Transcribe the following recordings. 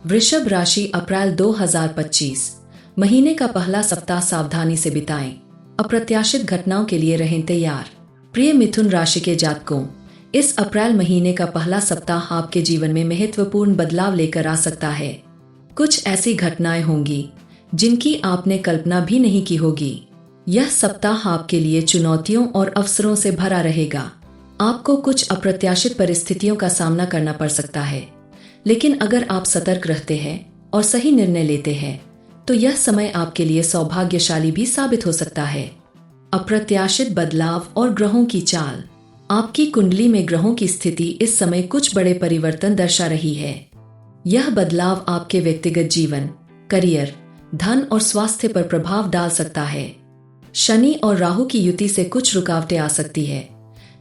वृषभ राशि अप्रैल 2025 महीने का पहला सप्ताह सावधानी से बिताएं। अप्रत्याशित घटनाओं के लिए रहें तैयार। प्रिय मिथुन राशि के जातकों, इस अप्रैल महीने का पहला सप्ताह आपके जीवन में महत्वपूर्ण बदलाव लेकर आ सकता है। कुछ ऐसी घटनाएं होंगी जिनकी आपने कल्पना भी नहीं की होगी। यह सप्ताह आपके लिए चुनौतियों और अवसरों से भरा रहेगा। आपको कुछ अप्रत्याशित परिस्थितियों का सामना करना पड़ सकता है, लेकिन अगर आप सतर्क रहते हैं और सही निर्णय लेते हैं तो यह समय आपके लिए सौभाग्यशाली भी साबित हो सकता है। अप्रत्याशित बदलाव और ग्रहों की चाल। आपकी कुंडली में ग्रहों की स्थिति इस समय कुछ बड़े परिवर्तन दर्शा रही है। यह बदलाव आपके व्यक्तिगत जीवन, करियर, धन और स्वास्थ्य पर प्रभाव डाल सकता है। शनि और राहु की युति से कुछ रुकावटें आ सकती है,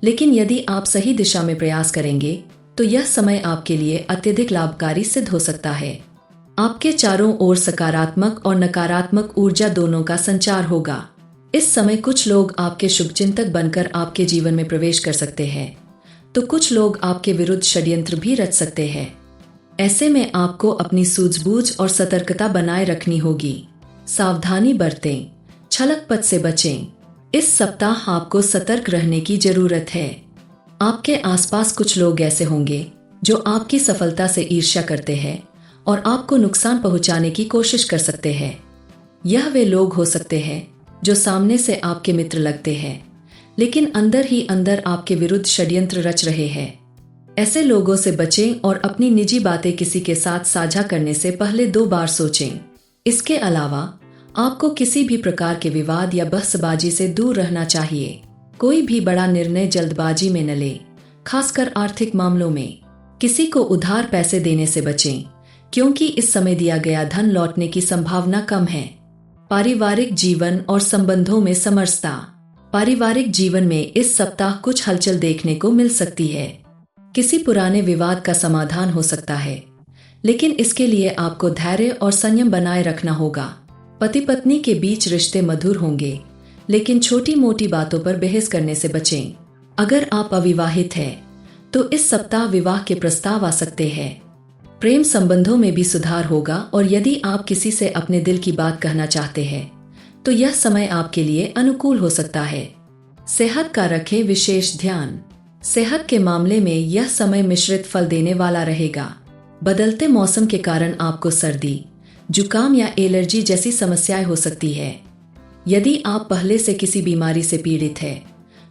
लेकिन यदि आप सही दिशा में प्रयास करेंगे तो यह समय आपके लिए अत्यधिक लाभकारी सिद्ध हो सकता है। आपके चारों ओर सकारात्मक और नकारात्मक ऊर्जा दोनों का संचार होगा। इस समय कुछ लोग आपके शुभचिंतक बनकर आपके जीवन में प्रवेश कर सकते हैं, तो कुछ लोग आपके विरुद्ध षड्यंत्र भी रच सकते हैं। ऐसे में आपको अपनी सूझबूझ और सतर्कता बनाए रखनी होगी। सावधानी बरतें, छलकपट से बचें। इस सप्ताह आपको सतर्क रहने की जरूरत है। आपके आसपास कुछ लोग ऐसे होंगे जो आपकी सफलता से ईर्ष्या करते हैं और आपको नुकसान पहुंचाने की कोशिश कर सकते हैं। यह वे लोग हो सकते हैं जो सामने से आपके मित्र लगते हैं, लेकिन अंदर ही अंदर आपके विरुद्ध षड्यंत्र रच रहे हैं। ऐसे लोगों से बचें और अपनी निजी बातें किसी के साथ साझा करने से पहले 2 बार सोचें। इसके अलावा आपको किसी भी प्रकार के विवाद या बहसबाजी से दूर रहना चाहिए। कोई भी बड़ा निर्णय जल्दबाजी में न लें, खासकर आर्थिक मामलों में। किसी को उधार पैसे देने से बचें, क्योंकि इस समय दिया गया धन लौटने की संभावना कम है। पारिवारिक जीवन और संबंधों में समरसता। पारिवारिक जीवन में इस सप्ताह कुछ हलचल देखने को मिल सकती है। किसी पुराने विवाद का समाधान हो सकता है, लेकिन इसके लिए आपको धैर्य और संयम बनाए रखना होगा। पति पत्नी के बीच रिश्ते मधुर होंगे, लेकिन छोटी मोटी बातों पर बहस करने से बचें। अगर आप अविवाहित हैं तो इस सप्ताह विवाह के प्रस्ताव आ सकते हैं। प्रेम संबंधों में भी सुधार होगा और यदि आप किसी से अपने दिल की बात कहना चाहते हैं तो यह समय आपके लिए अनुकूल हो सकता है। सेहत का रखें विशेष ध्यान। सेहत के मामले में यह समय मिश्रित फल देने वाला रहेगा। बदलते मौसम के कारण आपको सर्दी, जुकाम या एलर्जी जैसी समस्याएं हो सकती है। यदि आप पहले से किसी बीमारी से पीड़ित हैं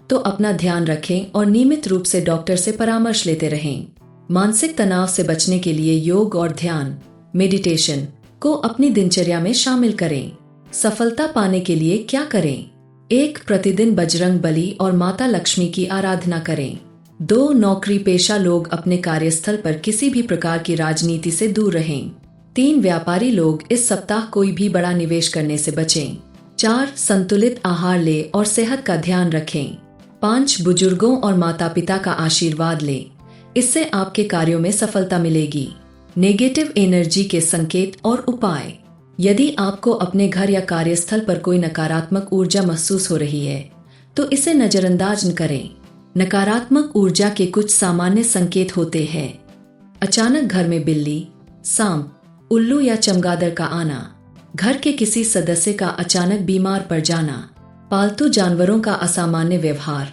तो अपना ध्यान रखें और नियमित रूप से डॉक्टर से परामर्श लेते रहें। मानसिक तनाव से बचने के लिए योग और ध्यान, मेडिटेशन को अपनी दिनचर्या में शामिल करें। सफलता पाने के लिए क्या करें? 1. प्रतिदिन बजरंग बली और माता लक्ष्मी की आराधना करें। 2. नौकरी पेशा लोग अपने कार्यस्थल पर किसी भी प्रकार की राजनीति से दूर रहें। 3. व्यापारी लोग इस सप्ताह कोई भी बड़ा निवेश करने से बचें। 4. संतुलित आहार लें और सेहत का ध्यान रखें। 5. बुजुर्गों और माता पिता का आशीर्वाद लें, इससे आपके कार्यों में सफलता मिलेगी। नेगेटिव एनर्जी के संकेत और उपाय। यदि आपको अपने घर या कार्यस्थल पर कोई नकारात्मक ऊर्जा महसूस हो रही है तो इसे नजरअंदाज न करें। नकारात्मक ऊर्जा के कुछ सामान्य संकेत होते हैं: अचानक घर में बिल्ली, सांप, उल्लू या चमगादड़ का आना, घर के किसी सदस्य का अचानक बीमार पड़ जाना, पालतू जानवरों का असामान्य व्यवहार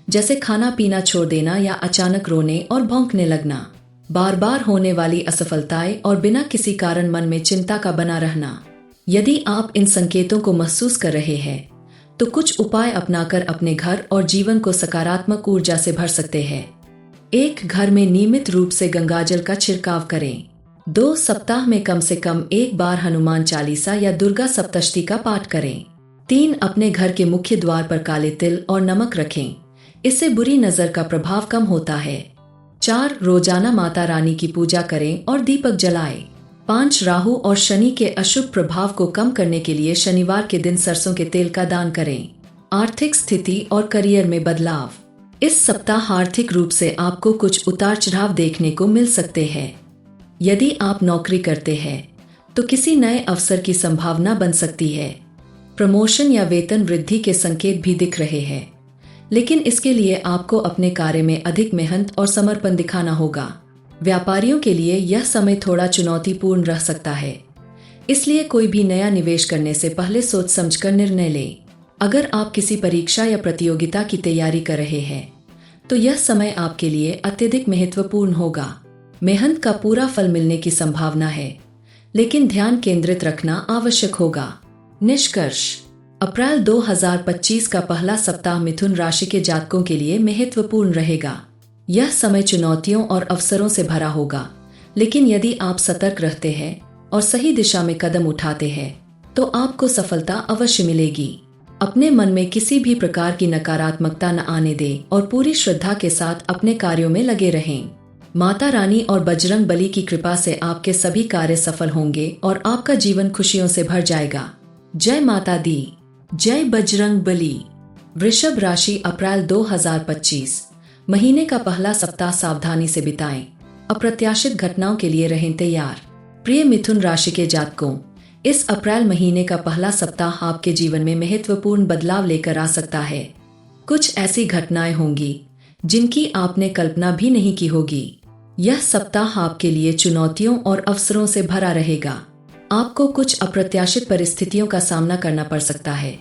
जैसे खाना पीना छोड़ देना या अचानक रोने और भौंकने लगना, बार बार होने वाली असफलताएं और बिना किसी कारण मन में चिंता का बना रहना। यदि आप इन संकेतों को महसूस कर रहे हैं तो कुछ उपाय अपनाकर अपने घर और जीवन को सकारात्मक ऊर्जा से भर सकते हैं। 1. घर में नियमित रूप से गंगाजल का छिड़काव करें। 2. सप्ताह में कम से कम 1 बार हनुमान चालीसा या दुर्गा सप्तशती का पाठ करें। 3. अपने घर के मुख्य द्वार पर काले तिल और नमक रखें, इससे बुरी नजर का प्रभाव कम होता है। 4. रोजाना माता रानी की पूजा करें और दीपक जलाएं। 5. राहु और शनि के अशुभ प्रभाव को कम करने के लिए शनिवार के दिन सरसों के तेल का दान करें। आर्थिक स्थिति और करियर में बदलाव। इस सप्ताह आर्थिक रूप से आपको कुछ उतार चढ़ाव देखने को मिल सकते हैं। यदि आप नौकरी करते हैं तो किसी नए अवसर की संभावना बन सकती है। प्रमोशन या वेतन वृद्धि के संकेत भी दिख रहे हैं, लेकिन इसके लिए आपको अपने कार्य में अधिक मेहनत और समर्पण दिखाना होगा। व्यापारियों के लिए यह समय थोड़ा चुनौतीपूर्ण रह सकता है, इसलिए कोई भी नया निवेश करने से पहले सोच समझकर निर्णय लें। अगर आप किसी परीक्षा या प्रतियोगिता की तैयारी कर रहे हैं तो यह समय आपके लिए अत्यधिक महत्वपूर्ण होगा। मेहनत का पूरा फल मिलने की संभावना है, लेकिन ध्यान केंद्रित रखना आवश्यक होगा। निष्कर्ष: अप्रैल 2025 का पहला सप्ताह मिथुन राशि के जातकों के लिए महत्वपूर्ण रहेगा। यह समय चुनौतियों और अवसरों से भरा होगा, लेकिन यदि आप सतर्क रहते हैं और सही दिशा में कदम उठाते हैं तो आपको सफलता अवश्य मिलेगी। अपने मन में किसी भी प्रकार की नकारात्मकता न आने दें और पूरी श्रद्धा के साथ अपने कार्यों में लगे रहें। माता रानी और बजरंग बली की कृपा से आपके सभी कार्य सफल होंगे और आपका जीवन खुशियों से भर जाएगा। जय माता दी, जय बजरंग बली। वृषभ राशि, अप्रैल 2025 महीने का पहला सप्ताह सावधानी से बिताएं। अप्रत्याशित घटनाओं के लिए रहें तैयार। प्रिय मिथुन राशि के जातकों, इस अप्रैल महीने का पहला सप्ताह आपके जीवन में महत्वपूर्ण बदलाव लेकर आ सकता है। कुछ ऐसी घटनाएं होंगी जिनकी आपने कल्पना भी नहीं की होगी। यह सप्ताह आपके लिए चुनौतियों और अवसरों से भरा रहेगा। आपको कुछ अप्रत्याशित परिस्थितियों का सामना करना पड़ सकता है,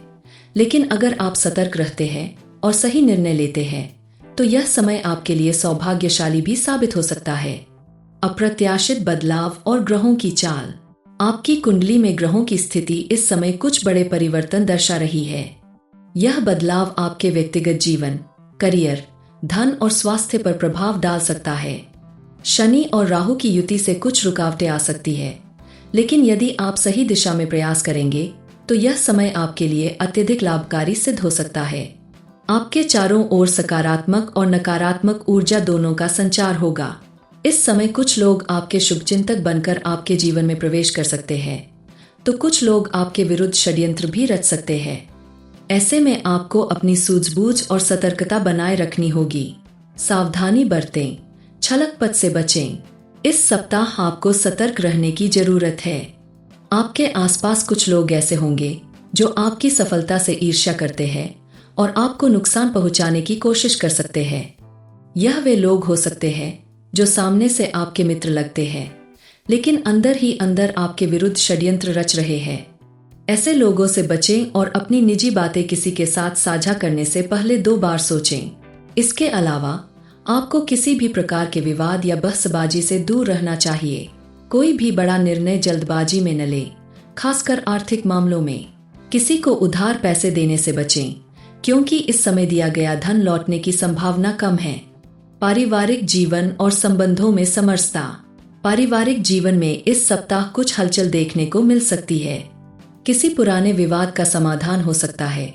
लेकिन अगर आप सतर्क रहते हैं और सही निर्णय लेते हैं तो यह समय आपके लिए सौभाग्यशाली भी साबित हो सकता है। अप्रत्याशित बदलाव और ग्रहों की चाल। आपकी कुंडली में ग्रहों की स्थिति इस समय कुछ बड़े परिवर्तन दर्शा रही है। यह बदलाव आपके व्यक्तिगत जीवन, करियर, धन और स्वास्थ्य पर प्रभाव डाल सकता है। शनि और राहु की युति से कुछ रुकावटें आ सकती है, लेकिन यदि आप सही दिशा में प्रयास करेंगे तो यह समय आपके लिए अत्यधिक लाभकारी सिद्ध हो सकता है। आपके चारों ओर सकारात्मक और नकारात्मक ऊर्जा दोनों का संचार होगा। इस समय कुछ लोग आपके शुभचिंतक बनकर आपके जीवन में प्रवेश कर सकते हैं, तो कुछ लोग आपके विरुद्ध षड्यंत्र भी रच सकते हैं। ऐसे में आपको अपनी सूझबूझ और सतर्कता बनाए रखनी होगी। सावधानी बरतें, छलकपट से बचें। इस सप्ताह आपको सतर्क रहने की जरूरत है। आपके आसपास कुछ लोग ऐसे होंगे जो आपकी सफलता से ईर्ष्या करते हैं और आपको नुकसान पहुंचाने की कोशिश कर सकते हैं। यह वे लोग हो सकते हैं जो सामने से आपके मित्र लगते हैं, लेकिन अंदर ही अंदर आपके विरुद्ध षड्यंत्र रच रहे हैं। ऐसे लोगों से बचें और अपनी निजी बातें किसी के साथ साझा करने से पहले 2 बार सोचें। इसके अलावा आपको किसी भी प्रकार के विवाद या बहसबाजी से दूर रहना चाहिए। कोई भी बड़ा निर्णय जल्दबाजी में न लें, खासकर आर्थिक मामलों में। किसी को उधार पैसे देने से बचें, क्योंकि इस समय दिया गया धन लौटने की संभावना कम है। पारिवारिक जीवन और संबंधों में समरसता। पारिवारिक जीवन में इस सप्ताह कुछ हलचल देखने को मिल सकती है। किसी पुराने विवाद का समाधान हो सकता है,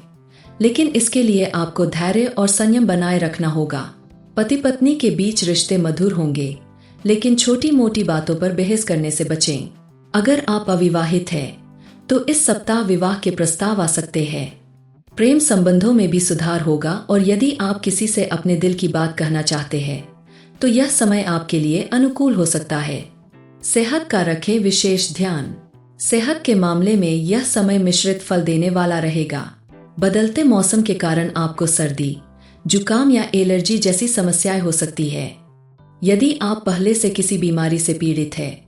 लेकिन इसके लिए आपको धैर्य और संयम बनाए रखना होगा। पति पत्नी के बीच रिश्ते मधुर होंगे, लेकिन छोटी मोटी बातों पर बहस करने से बचें। अगर आप अविवाहित हैं तो इस सप्ताह विवाह के प्रस्ताव आ सकते हैं। प्रेम संबंधों में भी सुधार होगा और यदि आप किसी से अपने दिल की बात कहना चाहते हैं तो यह समय आपके लिए अनुकूल हो सकता है। सेहत का रखें विशेष ध्यान। सेहत के मामले में यह समय मिश्रित फल देने वाला रहेगा। बदलते मौसम के कारण आपको सर्दी, जुकाम या एलर्जी जैसी समस्याएं हो सकती है। यदि आप पहले से किसी बीमारी से पीड़ित हैं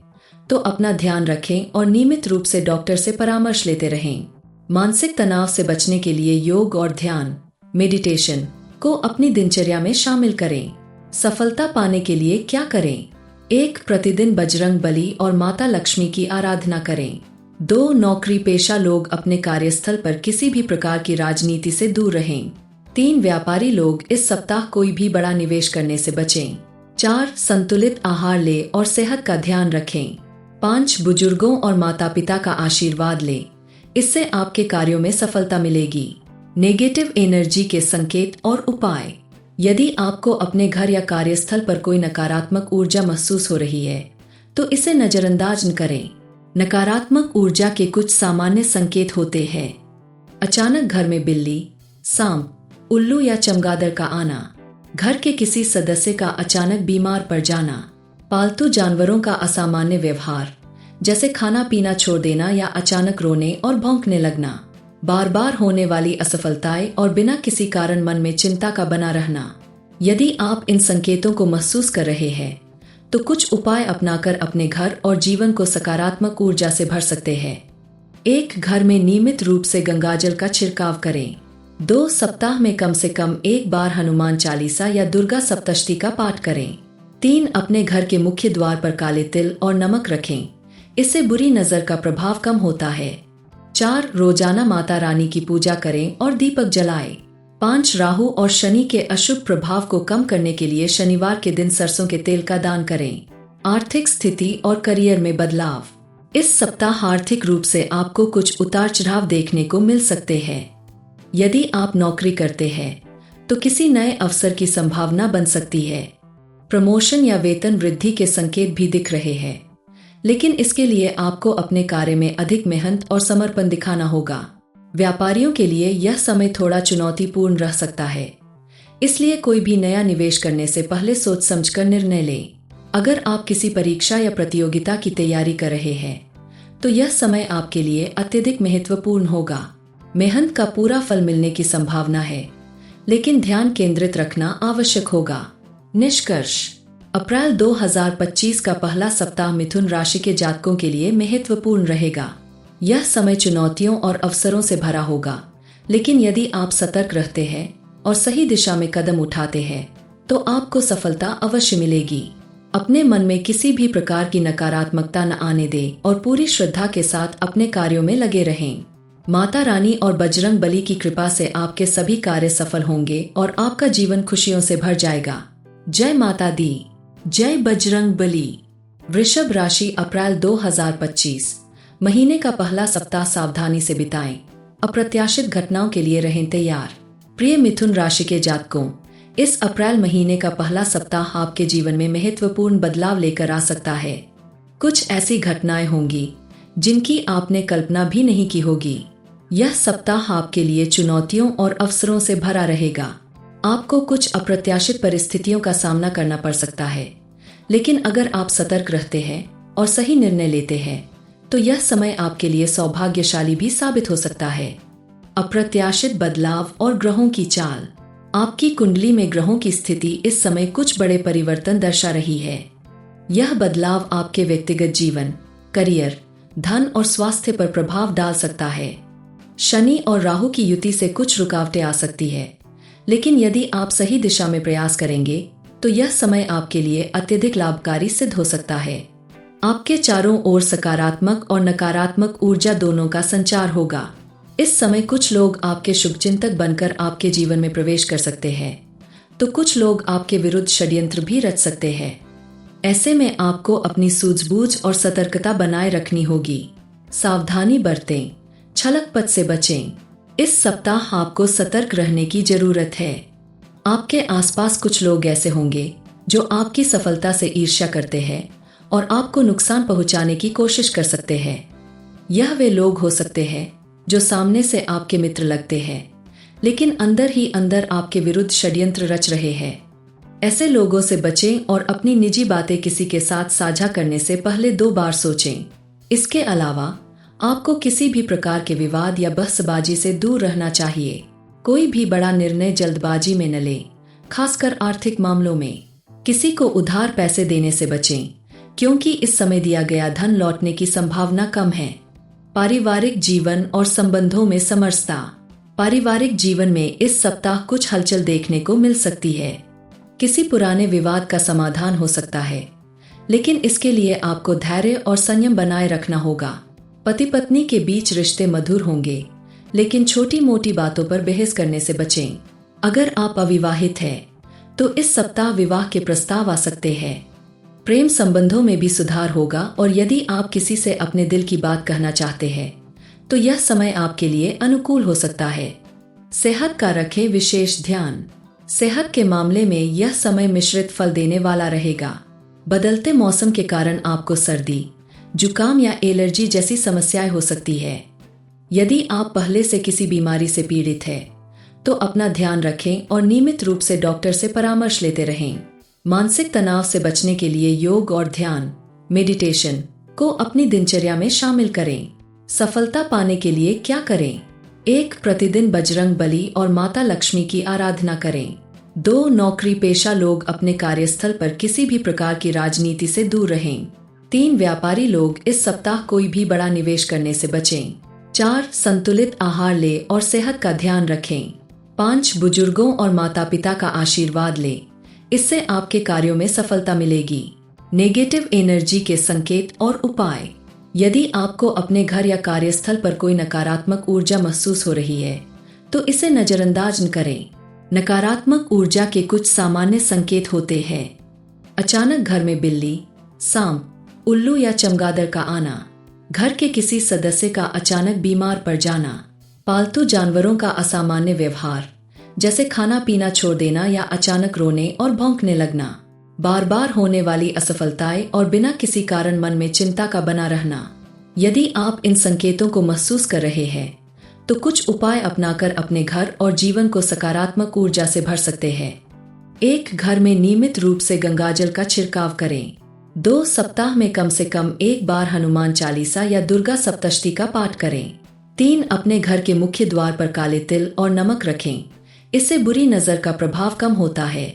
तो अपना ध्यान रखें और नियमित रूप से डॉक्टर से परामर्श लेते रहें। मानसिक तनाव से बचने के लिए योग और ध्यान, मेडिटेशन को अपनी दिनचर्या में शामिल करें। सफलता पाने के लिए क्या करें? 1. प्रतिदिन बजरंग बली और माता लक्ष्मी की आराधना करें। 2. नौकरी पेशा लोग अपने कार्यस्थल पर किसी भी प्रकार की राजनीति से दूर रहें। 3. व्यापारी लोग इस सप्ताह कोई भी बड़ा निवेश करने से बचें। 4. संतुलित आहार लें और सेहत का ध्यान रखें। 5. बुजुर्गों और माता पिता का आशीर्वाद लें, इससे आपके कार्यों में सफलता मिलेगी। नेगेटिव एनर्जी के संकेत और उपाय। यदि आपको अपने घर या कार्यस्थल पर कोई नकारात्मक ऊर्जा महसूस हो रही है तो इसे नजरअंदाज न करें। नकारात्मक ऊर्जा के कुछ सामान्य संकेत होते हैं: अचानक घर में बिल्ली, सांप, उल्लू या चमगादड़ का आना, घर के किसी सदस्य का अचानक बीमार पड़ जाना, पालतू जानवरों का असामान्य व्यवहार जैसे खाना पीना छोड़ देना या अचानक रोने और भौंकने लगना, बार बार होने वाली असफलताएं और बिना किसी कारण मन में चिंता का बना रहना। यदि आप इन संकेतों को महसूस कर रहे हैं तो कुछ उपाय अपनाकर अपने घर और जीवन को सकारात्मक ऊर्जा से भर सकते हैं। एक, घर में नियमित रूप से गंगाजल का छिड़काव करें। 2, सप्ताह में कम से कम एक बार हनुमान चालीसा या दुर्गा सप्तशती का पाठ करें। 3, अपने घर के मुख्य द्वार पर काले तिल और नमक रखें, इससे बुरी नजर का प्रभाव कम होता है। 4, रोजाना माता रानी की पूजा करें और दीपक जलाएं। 5, राहु और शनि के अशुभ प्रभाव को कम करने के लिए शनिवार के दिन सरसों के तेल का दान करें। आर्थिक स्थिति और करियर में बदलाव। इस सप्ताह आर्थिक रूप से आपको कुछ उतार चढ़ाव देखने को मिल सकते हैं। यदि आप नौकरी करते हैं तो किसी नए अवसर की संभावना बन सकती है। प्रमोशन या वेतन वृद्धि के संकेत भी दिख रहे हैं, लेकिन इसके लिए आपको अपने कार्य में अधिक मेहनत और समर्पण दिखाना होगा। व्यापारियों के लिए यह समय थोड़ा चुनौतीपूर्ण रह सकता है, इसलिए कोई भी नया निवेश करने से पहले सोच समझकर निर्णय लें। अगर आप किसी परीक्षा या प्रतियोगिता की तैयारी कर रहे हैं तो यह समय आपके लिए अत्यधिक महत्वपूर्ण होगा। मेहनत का पूरा फल मिलने की संभावना है, लेकिन ध्यान केंद्रित रखना आवश्यक होगा। निष्कर्ष, अप्रैल 2025 का पहला सप्ताह मिथुन राशि के जातकों के लिए महत्वपूर्ण रहेगा। यह समय चुनौतियों और अवसरों से भरा होगा, लेकिन यदि आप सतर्क रहते हैं और सही दिशा में कदम उठाते हैं तो आपको सफलता अवश्य मिलेगी। अपने मन में किसी भी प्रकार की नकारात्मकता न आने दें और पूरी श्रद्धा के साथ अपने कार्यों में लगे रहें। माता रानी और बजरंग बली की कृपा से आपके सभी कार्य सफल होंगे और आपका जीवन खुशियों से भर जाएगा। जय माता दी, जय बजरंग बली। वृषभ राशि, अप्रैल 2025 महीने का पहला सप्ताह सावधानी से बिताएं। अप्रत्याशित घटनाओं के लिए रहें तैयार। प्रिय मिथुन राशि के जातकों, इस अप्रैल महीने का पहला सप्ताह आपके जीवन में महत्वपूर्ण बदलाव लेकर आ सकता है। कुछ ऐसी घटनाएं होंगी जिनकी आपने कल्पना भी नहीं की होगी। यह सप्ताह आपके लिए चुनौतियों और अवसरों से भरा रहेगा। आपको कुछ अप्रत्याशित परिस्थितियों का सामना करना पड़ सकता है, लेकिन अगर आप सतर्क रहते हैं और सही निर्णय लेते हैं तो यह समय आपके लिए सौभाग्यशाली भी साबित हो सकता है। अप्रत्याशित बदलाव और ग्रहों की चाल। आपकी कुंडली में ग्रहों की स्थिति इस समय कुछ बड़े परिवर्तन दर्शा रही है। यह बदलाव आपके व्यक्तिगत जीवन, करियर, धन और स्वास्थ्य पर प्रभाव डाल सकता है। शनि और राहु की युति से कुछ रुकावटें आ सकती है, लेकिन यदि आप सही दिशा में प्रयास करेंगे तो यह समय आपके लिए अत्यधिक लाभकारी सिद्ध हो सकता है। आपके चारों ओर सकारात्मक और नकारात्मक ऊर्जा दोनों का संचार होगा। इस समय कुछ लोग आपके शुभचिंतक बनकर आपके जीवन में प्रवेश कर सकते हैं, तो कुछ लोग आपके विरुद्ध षड्यंत्र भी रच सकते हैं। ऐसे में आपको अपनी सूझबूझ और सतर्कता बनाए रखनी होगी। सावधानी बरतें, छलकपट से बचें। इस सप्ताह आपको सतर्क रहने की जरूरत है। आपके आसपास कुछ लोग ऐसे होंगे जो आपकी सफलता से ईर्ष्या करते हैं और आपको नुकसान पहुंचाने की कोशिश कर सकते हैं। यह वे लोग हो सकते हैं जो सामने से आपके मित्र लगते हैं, लेकिन अंदर ही अंदर आपके विरुद्ध षड्यंत्र रच रहे हैं। ऐसे लोगों से बचें और अपनी निजी बातें किसी के साथ साझा करने से पहले 2 बार सोचें। इसके अलावा आपको किसी भी प्रकार के विवाद या बहसबाजी से दूर रहना चाहिए। कोई भी बड़ा निर्णय जल्दबाजी में न लें, खासकर आर्थिक मामलों में। किसी को उधार पैसे देने से बचें, क्योंकि इस समय दिया गया धन लौटने की संभावना कम है। पारिवारिक जीवन और संबंधों में समरसता। पारिवारिक जीवन में इस सप्ताह कुछ हलचल देखने को मिल सकती है। किसी पुराने विवाद का समाधान हो सकता है, लेकिन इसके लिए आपको धैर्य और संयम बनाए रखना होगा। पति पत्नी के बीच रिश्ते मधुर होंगे, लेकिन छोटी मोटी बातों पर बहस करने से बचें। अगर आप अविवाहित हैं तो इस सप्ताह विवाह के प्रस्ताव आ सकते हैं। प्रेम संबंधों में भी सुधार होगा और यदि आप किसी से अपने दिल की बात कहना चाहते हैं तो यह समय आपके लिए अनुकूल हो सकता है। सेहत का रखें विशेष ध्यान। सेहत के मामले में यह समय मिश्रित फल देने वाला रहेगा। बदलते मौसम के कारण आपको सर्दी, जुकाम या एलर्जी जैसी समस्याएं हो सकती है। यदि आप पहले से किसी बीमारी से पीड़ित हैं तो अपना ध्यान रखें और नियमित रूप से डॉक्टर से परामर्श लेते रहें। मानसिक तनाव से बचने के लिए योग और ध्यान, मेडिटेशन को अपनी दिनचर्या में शामिल करें। सफलता पाने के लिए क्या करें? 1. प्रतिदिन बजरंग बली और माता लक्ष्मी की आराधना करें। 2. नौकरी पेशा लोग अपने कार्यस्थल पर किसी भी प्रकार की राजनीति से दूर रहें। 3. व्यापारी लोग इस सप्ताह कोई भी बड़ा निवेश करने से बचें। 4. संतुलित आहार लें और सेहत का ध्यान रखें। 5. बुजुर्गों और माता पिता का आशीर्वाद लें, इससे आपके कार्यों में सफलता मिलेगी। नेगेटिव एनर्जी के संकेत और उपाय। यदि आपको अपने घर या कार्यस्थल पर कोई नकारात्मक ऊर्जा महसूस हो रही है तो इसे नजरअंदाज न करें। नकारात्मक ऊर्जा के कुछ सामान्य संकेत होते हैं। अचानक घर में बिल्ली, सांप, उल्लू या चमगादड़ का आना, घर के किसी सदस्य का अचानक बीमार पड़ जाना, पालतू जानवरों का असामान्य व्यवहार जैसे खाना पीना छोड़ देना या अचानक रोने और भौंकने लगना, बार बार होने वाली असफलताएं और बिना किसी कारण मन में चिंता का बना रहना। यदि आप इन संकेतों को महसूस कर रहे हैं तो कुछ उपाय अपनाकर अपने घर और जीवन को सकारात्मक ऊर्जा से भर सकते हैं। 1. घर में नियमित रूप से गंगाजल का छिड़काव करें। 2. सप्ताह में कम से कम एक बार हनुमान चालीसा या दुर्गा सप्तशती का पाठ करें। 3. अपने घर के मुख्य द्वार पर काले तिल और नमक रखें, इससे बुरी नजर का प्रभाव कम होता है।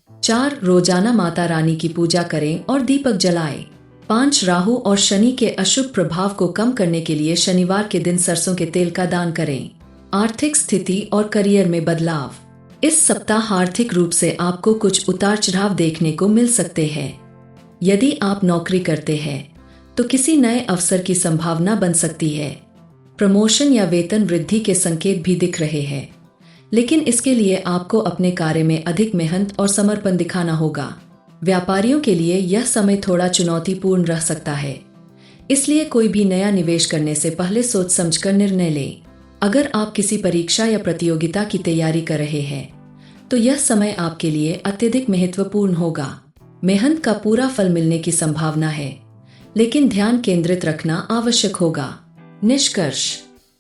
4. रोजाना माता रानी की पूजा करें और दीपक जलाएं। 5. राहु और शनि के अशुभ प्रभाव को कम करने के लिए शनिवार के दिन सरसों के तेल का दान करें। आर्थिक स्थिति और करियर में बदलाव। इस सप्ताह आर्थिक रूप से आपको कुछ उतार चढ़ाव देखने को मिल सकते हैं। यदि आप नौकरी करते हैं तो किसी नए अवसर की संभावना बन सकती है। प्रमोशन या वेतन वृद्धि के संकेत भी दिख रहे हैं, लेकिन इसके लिए आपको अपने कार्य में अधिक मेहनत और समर्पण दिखाना होगा। व्यापारियों के लिए यह समय थोड़ा चुनौतीपूर्ण रह सकता है, इसलिए कोई भी नया निवेश करने से पहले सोच समझकर निर्णय लें। अगर आप किसी परीक्षा या प्रतियोगिता की तैयारी कर रहे हैं तो यह समय आपके लिए अत्यधिक महत्वपूर्ण होगा। मेहनत का पूरा फल मिलने की संभावना है, लेकिन ध्यान केंद्रित रखना आवश्यक होगा। निष्कर्ष।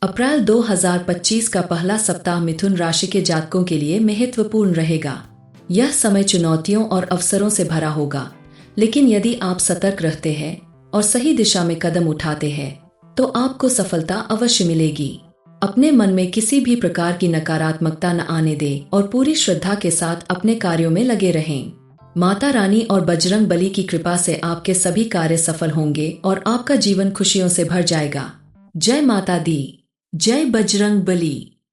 अप्रैल 2025 का पहला सप्ताह मिथुन राशि के जातकों के लिए महत्वपूर्ण रहेगा। यह समय चुनौतियों और अवसरों से भरा होगा, लेकिन यदि आप सतर्क रहते हैं और सही दिशा में कदम उठाते हैं तो आपको सफलता अवश्य मिलेगी। अपने मन में किसी भी प्रकार की नकारात्मकता न आने दें और पूरी श्रद्धा के साथ अपने कार्यों में लगे रहें। माता रानी और बजरंग बली की कृपा से आपके सभी कार्य सफल होंगे और आपका जीवन खुशियों से भर जाएगा। जय माता दी, जय बजरंग बली।